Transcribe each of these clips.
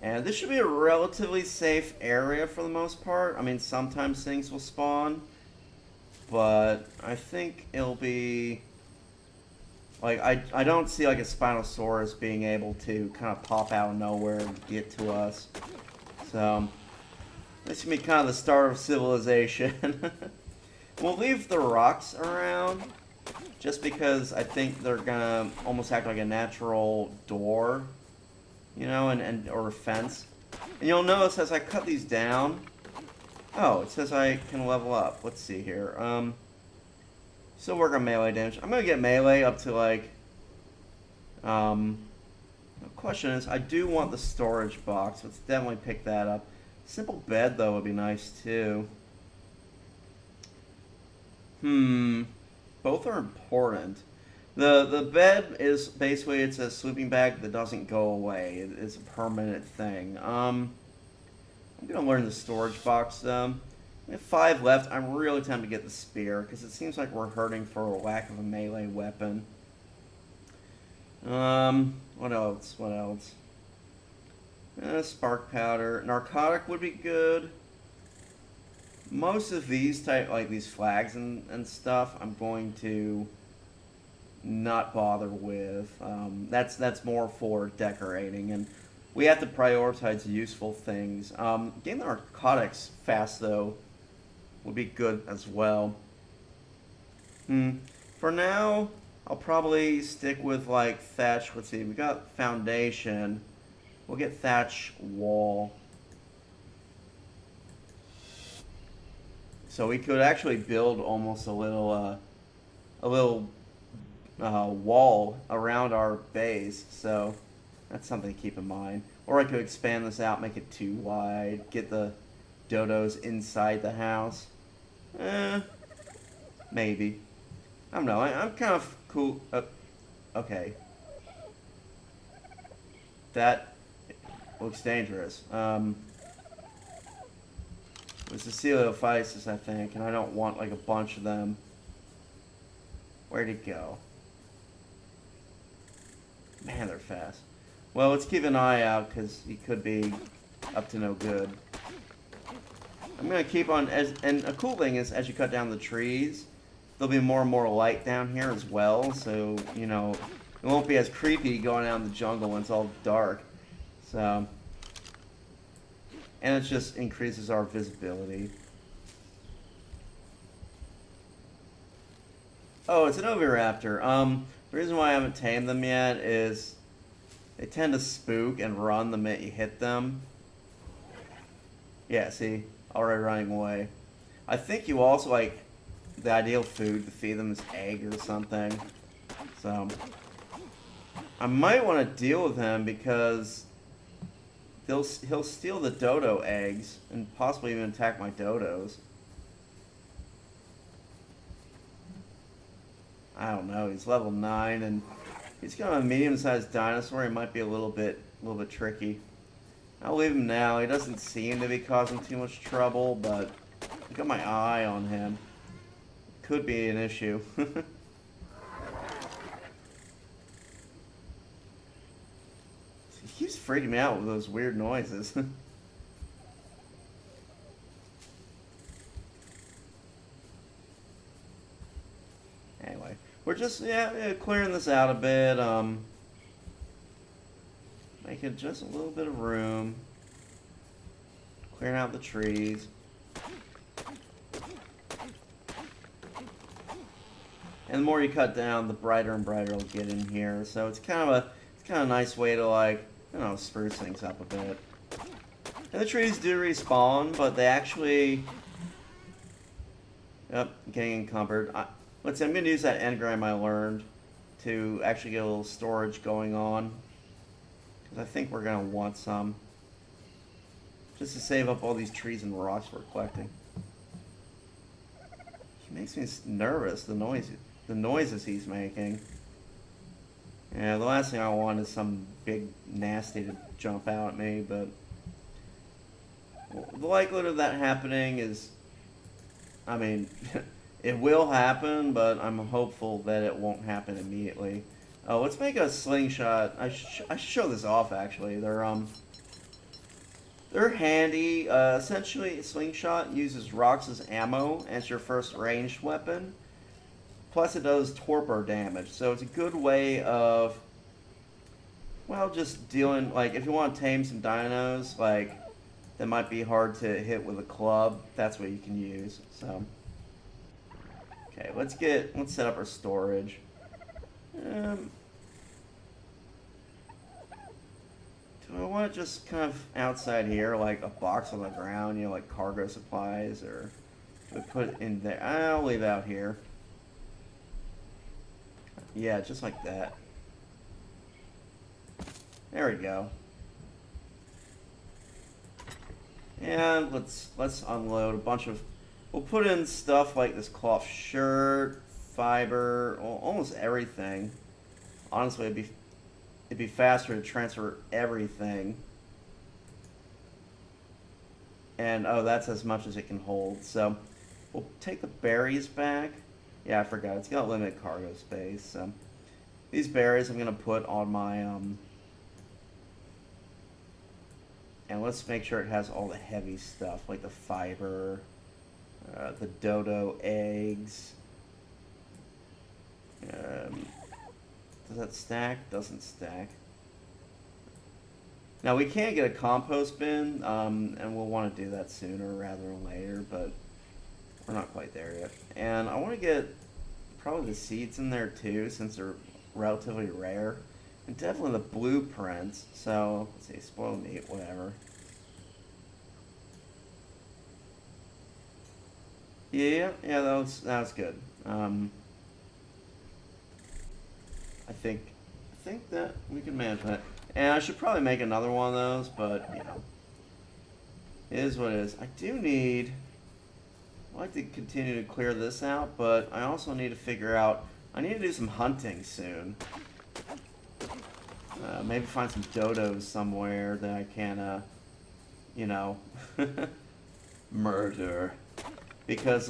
And this should be a relatively safe area for the most part. I mean, sometimes things will spawn, but I think it'll be like I don't see like a Spinosaurus being able to kind of pop out of nowhere and get to us. So this should be kind of the start of civilization. We'll leave the rocks around just because I think they're gonna almost act like a natural door, you know, and or a fence. And you'll notice as I cut these down, oh, it says I can level up. Let's see here. Still work on melee damage. I'm gonna get melee up to like. The question is, I do want the storage box. Let's definitely pick that up. Simple bed though would be nice too. Both are important. The bed is basically it's a sleeping bag that doesn't go away. It's a permanent thing. I'm gonna learn the storage box though. We have 5 left. I'm really tempted to get the spear because it seems like we're hurting for a lack of a melee weapon. What else? What else? Spark powder. Narcotic would be good. Most of these type, like these flags and stuff, I'm going to not bother with. That's more for decorating, and we have to prioritize useful things. Getting the narcotics fast though would be good as well. For now, I'll probably stick with like thatch. Let's see, we got foundation. We'll get thatch wall. So we could actually build almost a little wall around our base. So that's something to keep in mind. Or I could expand this out, make it too wide, get the dodos inside the house. Maybe. I don't know. I'm kind of cool. Okay. That looks dangerous. It's the Coelophysis, I think, and I don't want like a bunch of them. Where'd it go? Man, they're fast. Well, let's keep an eye out because he could be up to no good. I'm gonna keep on and a cool thing is as you cut down the trees, there'll be more and more light down here as well. So you know, it won't be as creepy going out in the jungle when it's all dark. So. And it just increases our visibility. Oh, it's an oviraptor. The reason why I haven't tamed them yet is they tend to spook and run the minute you hit them. Yeah, see? Already running away. I think you also, like, the ideal food to feed them is egg or something. So, I might want to deal with him because he'll steal the dodo eggs and possibly even attack my dodos. I don't know. He's level 9 and he's kind of a medium-sized dinosaur. He might be a little bit tricky. I'll leave him now. He doesn't seem to be causing too much trouble, but I got my eye on him. Could be an issue. He keeps freaking me out with those weird noises. Anyway, we're just clearing this out a bit. Making just a little bit of room. Clearing out the trees. And the more you cut down, the brighter and brighter it'll get in here. So it's kind of a nice way to, like, I don't know, spruce things up a bit. And the trees do respawn, but they actually... Yep, getting encumbered. Let's see, I'm going to use that engram I learned to actually get a little storage going on. Because I think we're going to want some. Just to save up all these trees and rocks we're collecting. He makes me nervous, the noises he's making. Yeah, the last thing I want is some big nasty to jump out at me, but the likelihood of that happening is, I mean, it will happen, but I'm hopeful that it won't happen immediately. Oh, let's make a slingshot. I should show this off, actually. They're, They're handy. Essentially, a slingshot uses rocks as ammo as your first ranged weapon. Plus, it does torpor damage, so it's a good way of, well, just dealing. Like, if you want to tame some dinos, like that might be hard to hit with a club. That's what you can use. So, okay, let's set up our storage. Um, Do I want it just kind of outside here, like a box on the ground, you know, like cargo supplies, or do we put it in there? I'll leave it out here. Yeah, just like that. There we go. And let's unload a bunch of. We'll put in stuff like this cloth shirt, fiber, almost everything. Honestly, it'd be faster to transfer everything. And oh, that's as much as it can hold. So we'll take the berries back. Yeah, I forgot. It's got limited cargo space. So these berries I'm gonna put on my and let's make sure it has all the heavy stuff like the fiber, the dodo eggs. Does that stack? Doesn't stack. Now we can get a compost bin, and we'll want to do that sooner rather than later, but we're not quite there yet. And I want to get probably the seeds in there too, since they're relatively rare. And definitely the blueprints. So, let's see, spoiled meat, whatever. Yeah, that was good. I think that we can manage that. And I should probably make another one of those, but you know, it is what it is. I'd like to continue to clear this out, but I also need to figure out. I need to do some hunting soon. Maybe find some dodos somewhere that I can, you know, murder. Because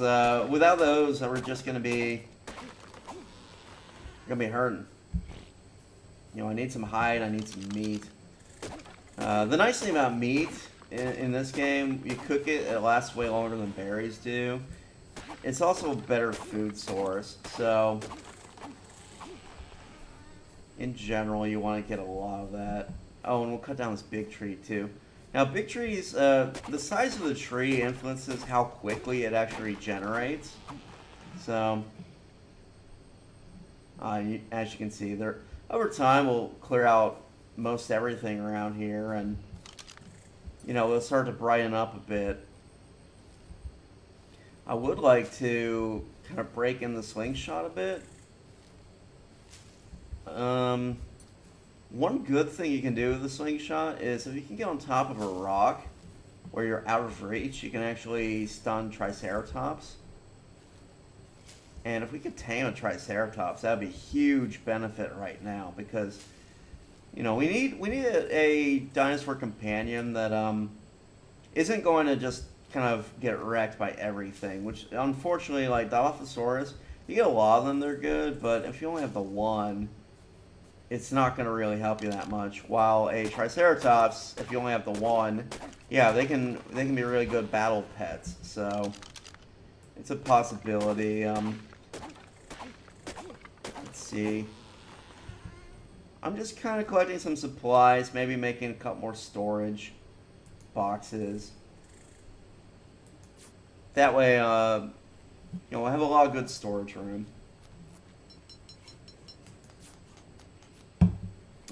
without those, we're just gonna be hurting. You know, I need some hide, I need some meat. The nice thing about meat in this game, you cook it, it lasts way longer than berries do. It's also a better food source, so in general, you want to get a lot of that. Oh, and we'll cut down this big tree too. Now, big trees, the size of the tree influences how quickly it actually regenerates. So, as you can see, over time we'll clear out most everything around here, and you know, it'll start to brighten up a bit. I would like to kind of break in the slingshot a bit. One good thing you can do with the slingshot is if you can get on top of a rock where you're out of reach, you can actually stun Triceratops. And if we could tame a Triceratops, that would be a huge benefit right now, because you know, we need a dinosaur companion that isn't going to just kind of get wrecked by everything. Which unfortunately, like Dilophosaurus, you get a lot of them, they're good, but if you only have the one, it's not going to really help you that much. While a Triceratops, if you only have the one, yeah, they can be really good battle pets. So it's a possibility. Let's see. I'm just kind of collecting some supplies, maybe making a couple more storage boxes. That way, you know, we'll have a lot of good storage room.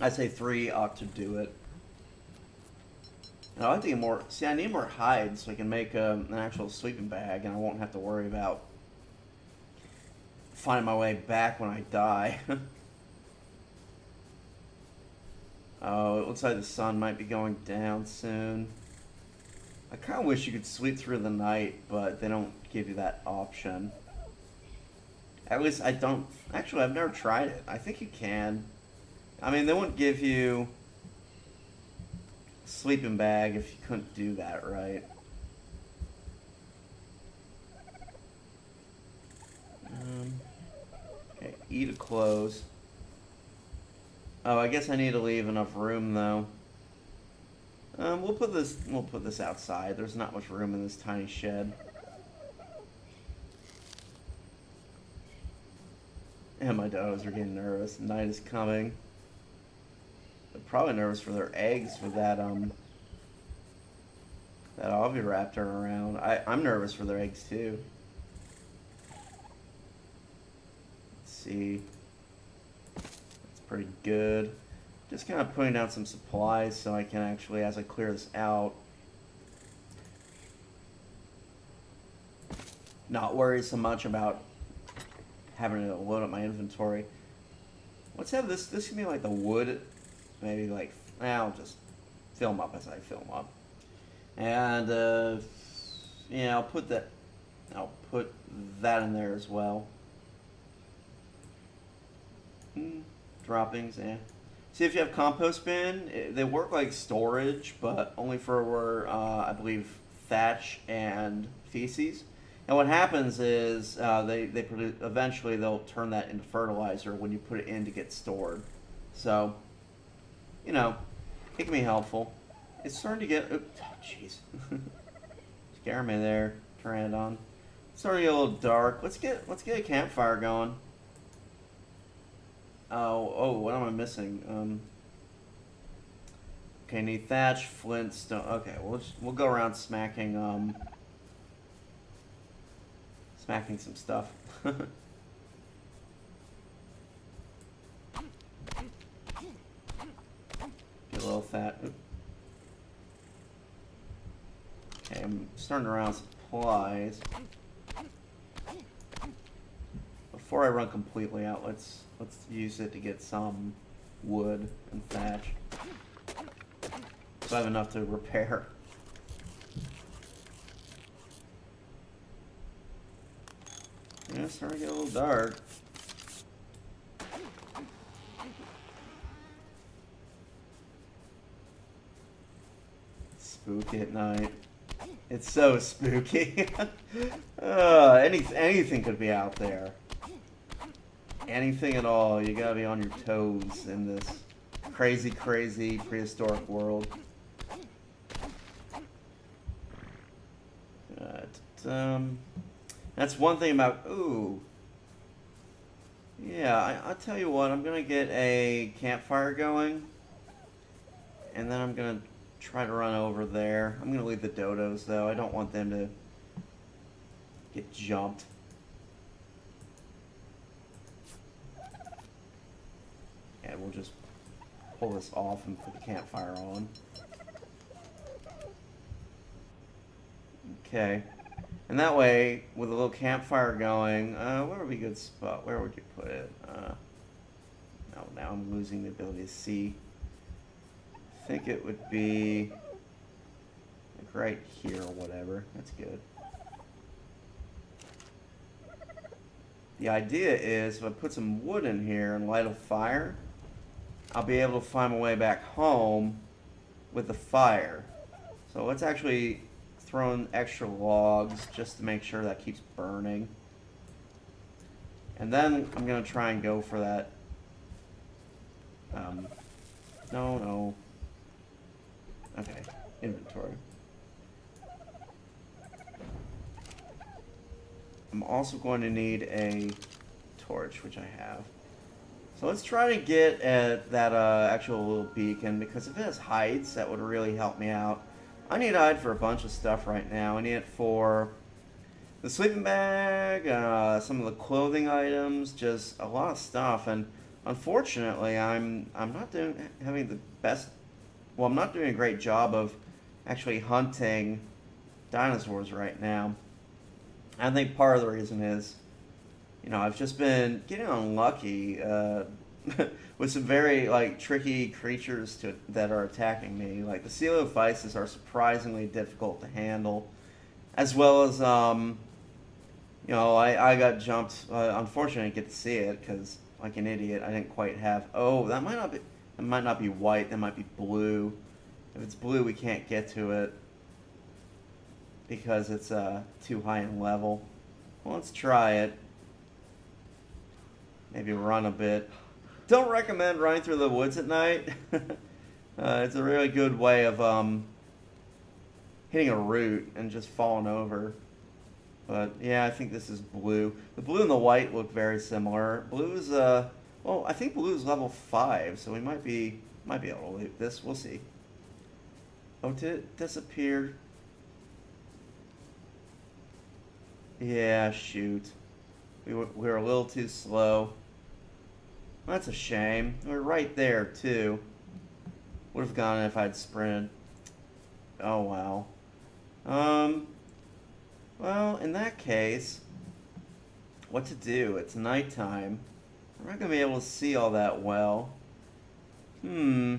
I'd say 3 ought to do it. And I'd like to get more. See, I need more hides so I can make an actual sleeping bag, and I won't have to worry about finding my way back when I die. Oh, it looks like the sun might be going down soon. I kind of wish you could sleep through the night, but they don't give you that option. At least I don't. Actually, I've never tried it. I think you can. I mean, they wouldn't give you a sleeping bag if you couldn't do that, right? Okay, eat a close. Oh, I guess I need to leave enough room, though. We'll put this outside. There's not much room in this tiny shed. And my dogs are getting nervous. Night is coming. They're probably nervous for their eggs with that oviraptor around. I'm nervous for their eggs too. Let's see. That's pretty good. Just kind of putting down some supplies so I can actually, as I clear this out, not worry so much about having to load up my inventory. Let's have this. This can be like the wood. Maybe like, I'll just fill them up as I fill them up. And yeah, I'll put that in there as well. Droppings, yeah. See, if you have compost bin, they work like storage, but only for I believe thatch and feces. And what happens is they produce, eventually they'll turn that into fertilizer when you put it in to get stored. So, you know, it can be helpful. It's starting to get, oh jeez, scare me there, Pteranodon. It's starting to get a little dark. Let's get a campfire going. Oh, what am I missing? Okay, need thatch, flint, stone. Okay, we'll go around smacking some stuff. Get a little fat. Oop. Okay, I'm starting around supplies. Before I run completely out, let's use it to get some wood and thatch. So I have enough to repair. Yeah, it's starting to get a little dark. Spooky at night. It's so spooky. Anything could be out there. Anything at all. You gotta be on your toes in this crazy prehistoric world. That's one thing about, ooh. Yeah, I'll tell you what, I'm gonna get a campfire going. And then I'm gonna try to run over there. I'm gonna leave the dodos though. I don't want them to get jumped. And we'll just pull this off and put the campfire on. Okay. And that way, with a little campfire going, where would be a good spot? Where would you put it? No, now I'm losing the ability to see. I think it would be like right here or whatever. That's good. The idea is if I put some wood in here and light a fire, I'll be able to find my way back home with the fire. So let's actually throw in extra logs just to make sure that keeps burning. And then I'm going to try and go for that. No. Okay, inventory. I'm also going to need a torch, which I have. So let's try to get at that actual little beacon, because if it has hides, that would really help me out. I need hide for a bunch of stuff right now. I need it for the sleeping bag, some of the clothing items, just a lot of stuff. And unfortunately, I'm not having the best. Well, I'm not doing a great job of actually hunting dinosaurs right now. I think part of the reason is, I've just been getting unlucky with some very tricky creatures that are attacking me. Like the coelophysis are surprisingly difficult to handle, as well as I got jumped. Unfortunately, I didn't get to see it because, like an idiot, I didn't quite have. Oh, that might not be. It might not be white. That might be blue. If it's blue, we can't get to it because it's too high in level. Well, let's try it. Maybe run a bit. Don't recommend running through the woods at night. It's a really good way of hitting a root and just falling over. But yeah, I think this is blue. The blue and the white look very similar. Blue's well, I think blue's level 5, so we might be able to loot this. We'll see. Oh, did it disappear? Yeah, shoot. We were a little too slow. That's a shame. We were right there too. Would have gone if I'd sprinted. Oh wow. Um. Well, in that case, what to do? It's nighttime. We're not gonna be able to see all that well. Hmm.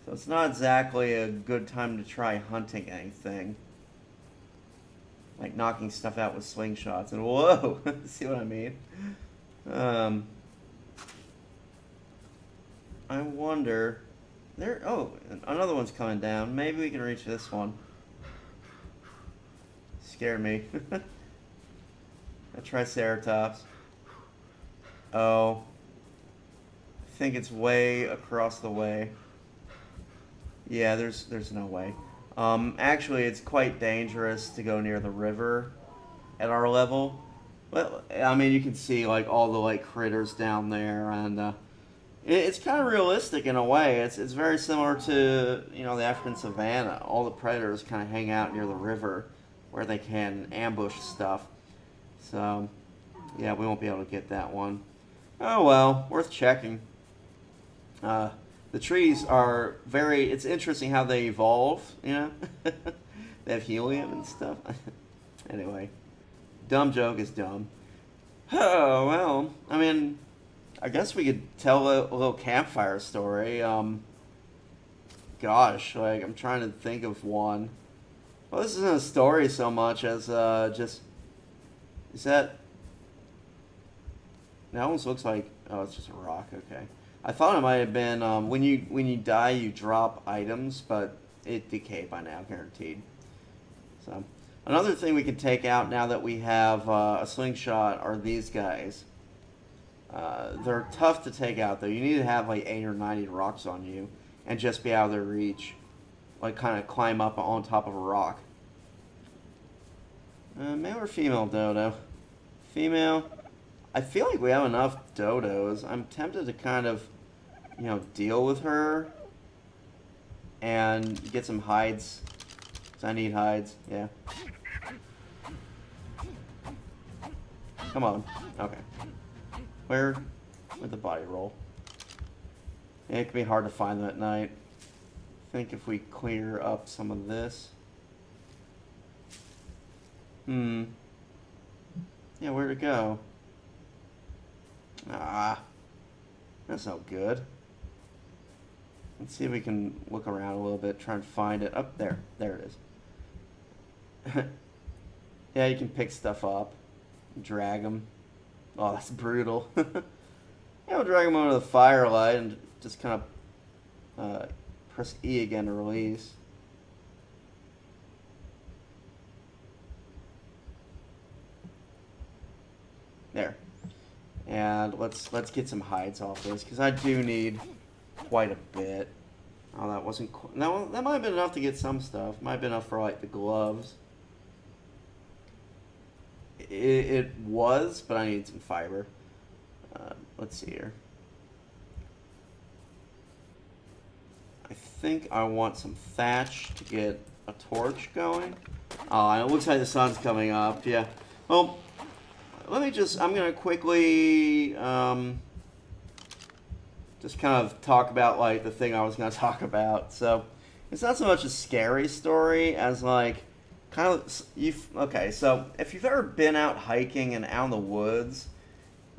So it's not exactly a good time to try hunting anything. Like knocking stuff out with slingshots. And whoa! See what I mean? Um. I wonder. There. Oh, another one's coming down. Maybe we can reach this one. Scared me. A triceratops. Oh. I think it's way across the way. Yeah, there's no way. Actually, it's quite dangerous to go near the river at our level. Well, I mean, you can see like all the like critters down there, and it's kind of realistic in a way. It's very similar to the African savannah. All the predators kind of hang out near the river, where they can ambush stuff. So, yeah, we won't be able to get that one. Oh well, worth checking. The trees are very. It's interesting how they evolve. They have helium and stuff. Anyway, dumb joke is dumb. Oh well, I mean, I guess we could tell a little campfire story. Gosh, like I'm trying to think of one. Well, this isn't a story so much as just. Is that? That almost looks like. Oh, it's just a rock. Okay. I thought it might have been when you die you drop items, but it decayed by now, guaranteed. So another thing we can take out now that we have a slingshot are these guys. They're tough to take out though. You need to have like 8 or 90 rocks on you and just be out of their reach, like kind of climb up on top of a rock. Male or female dodo? Female. I feel like we have enough dodos. I'm tempted to kind of, deal with her and get some hides. 'Cause I need hides. Yeah. Come on. Okay. Where'd the body roll? Yeah, it can be hard to find them at night. I think if we clear up some of this. Yeah, where'd it go? Ah, that's no good. Let's see if we can look around a little bit, try and find it. Up there. There it is. Yeah, you can pick stuff up, drag them. Oh, that's brutal. Yeah, we'll drag them over the firelight and just kind of press E again to release. There. And let's get some hides off this because I do need quite a bit. Oh, that wasn't. That might have been enough to get some stuff. Might have been enough for like the gloves. It was, but I need some fiber. Let's see here. I think I want some thatch to get a torch going. Oh, and it looks like the sun's coming up. Yeah. Well. I'm going to quickly just kind of talk about, like, the thing I was going to talk about. So, it's not so much a scary story as, like, kind of, okay, so if you've ever been out hiking and out in the woods,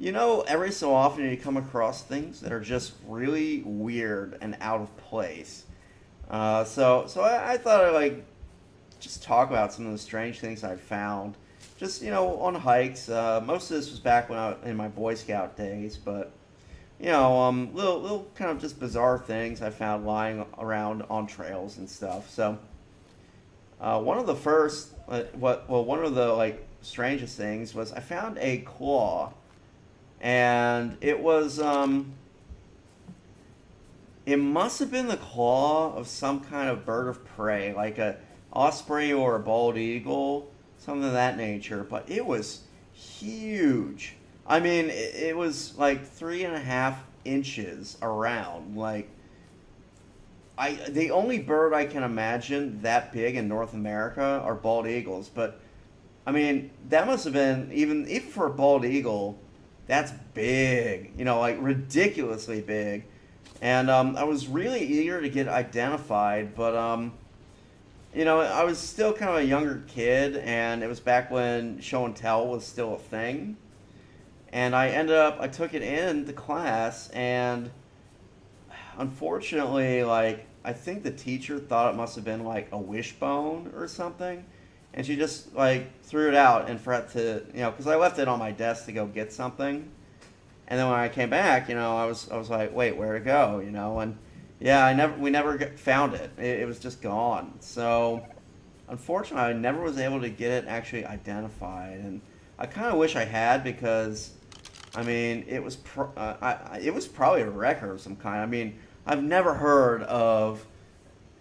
every so often you come across things that are just really weird and out of place. So I thought I'd, like, just talk about some of the strange things I found. Just, on hikes. Most of this was back when in my Boy Scout days, but, little kind of just bizarre things I found lying around on trails and stuff. So, one of the first, one of the, like, strangest things was I found a claw, and it was It must have been the claw of some kind of bird of prey, like a osprey or a bald eagle, something of that nature. But it was huge. I mean, it was like 3.5 inches around. Like the only bird I can imagine that big in North America are bald eagles. But I mean, that must have been even for a bald eagle, that's big. You know, like ridiculously big. And I was really eager to get identified, but I was still kind of a younger kid, and it was back when show and tell was still a thing. And I took it in the class, and unfortunately, like, I think the teacher thought it must have been like a wishbone or something, and she just like threw it out and forgot to, because I left it on my desk to go get something. And then when I came back, I was like, wait, where'd it go? And yeah, we never found it. It was just gone. So unfortunately, I never was able to get it actually identified, and I kind of wish I had because, I mean, it was probably a record of some kind. I mean, I've never heard of,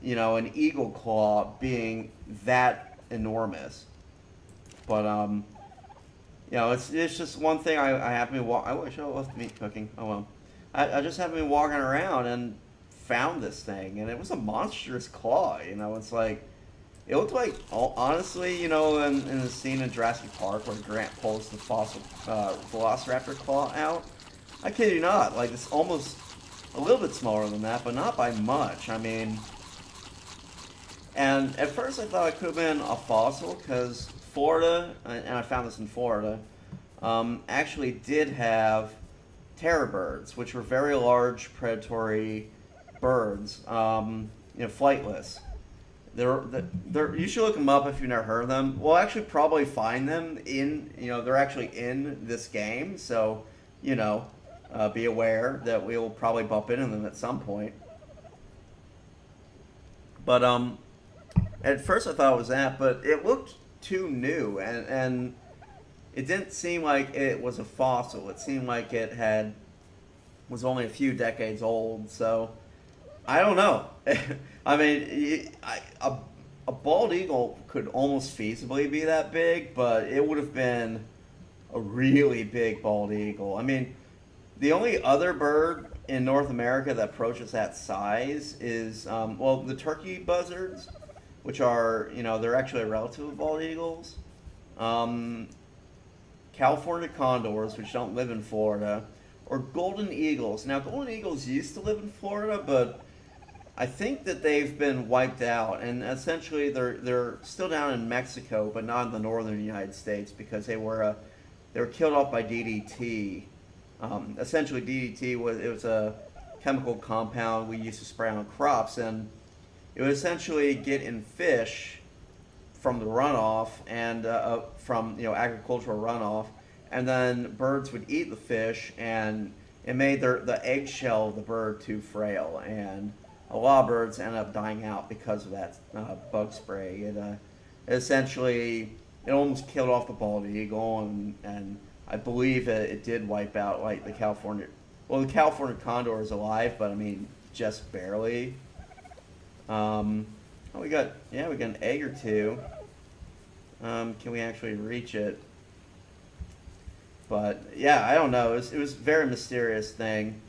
an eagle claw being that enormous, but it's just one thing I happen to walk. I wish I left meat cooking. Oh well. I just happened to be walking around and found this thing, and it was a monstrous claw. It's like it looked like honestly, in the scene in Jurassic Park where Grant pulls the fossil Velociraptor claw out. I kid you not. Like it's almost a little bit smaller than that, but not by much. I mean, and at first I thought it could have been a fossil because Florida, and I found this in Florida, actually did have terror birds, which were very large predatory birds, flightless. You should look them up if you've never heard of them. We'll actually probably find them they're actually in this game, so, be aware that we will probably bump into them at some point. But, at first I thought it was that, but it looked too new, and it didn't seem like it was a fossil. It seemed like was only a few decades old. So I don't know. I mean, a bald eagle could almost feasibly be that big, but it would have been a really big bald eagle. I mean, the only other bird in North America that approaches that size is the turkey buzzards, which are, they're actually a relative of bald eagles. California condors, which don't live in Florida, or golden eagles. Now, golden eagles used to live in Florida, but I think that they've been wiped out, and essentially they're still down in Mexico, but not in the northern United States because they were killed off by DDT. Essentially, DDT was a chemical compound we used to spray on crops, and it would essentially get in fish from the runoff and from agricultural runoff, and then birds would eat the fish, and it made the eggshell of the bird too frail, and a lot of birds end up dying out because of that bug spray. It almost killed off the bald eagle, and I believe it did wipe out like the California condor is alive, but I mean just barely. We got an egg or two. Can we actually reach it? But yeah, I don't know. It was a very mysterious thing.